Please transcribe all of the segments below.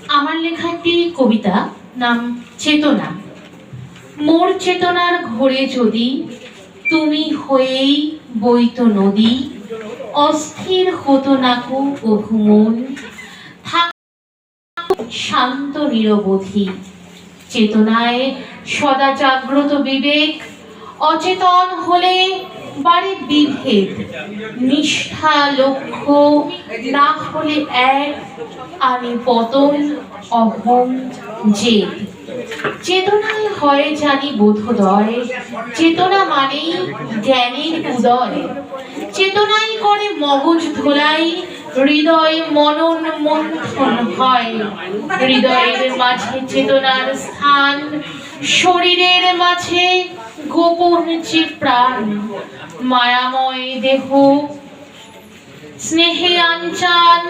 আমার লেখা একটি কবিতা, নাম চেতনা। মোর চেতনার ঘোরে যদি তুমি হয়েই বইতো নদী, অস্থির হতো নাকু অভুমন, থাক শান্ত নিরবধি। চেতনায় সদা জাগ্রত বিবেক, অচেতন হলে বাড়ে বিভেদ। নিষ্ঠা লক্ষ্য না হলে এক, আনে পতন অহং জেদ। চেতনায় হয় জানি বোধোদয়, চেতনা মানেই জ্ঞানের উদয়। চেতনাই করে মগজ ধোলাই, হৃদয় মনন মন্থন হয়। হৃদয়ের মাঝে চেতনার স্থান, শরীরের মাঝে গোপন যে প্রাণ। মায়াময় দেহ স্নেহে আনচান,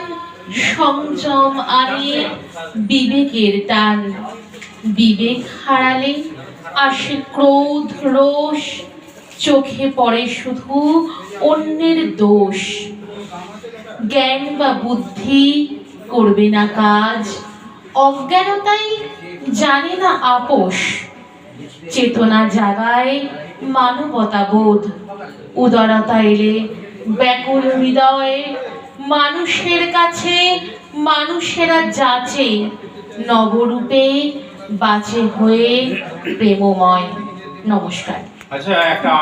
সংযম আনে বিবেকের টান। বিবেক হারালে আসে ক্রোধ রোষ, চোখে পড়ে শুধু অন্যের দোষ। জ্ঞান বা বুদ্ধি করবে না কাজ, অজ্ঞানতাই জানে না আপোষ। চেতনা জাগায় মানবতা বোধ, উদারতা এলে ব্যাকুল হৃদয়। মানুষের কাছে মানুষেরা যাচে, নবরূপে বাঁচে হয়ে প্রেমময়। নমস্কার। আচ্ছা, একটা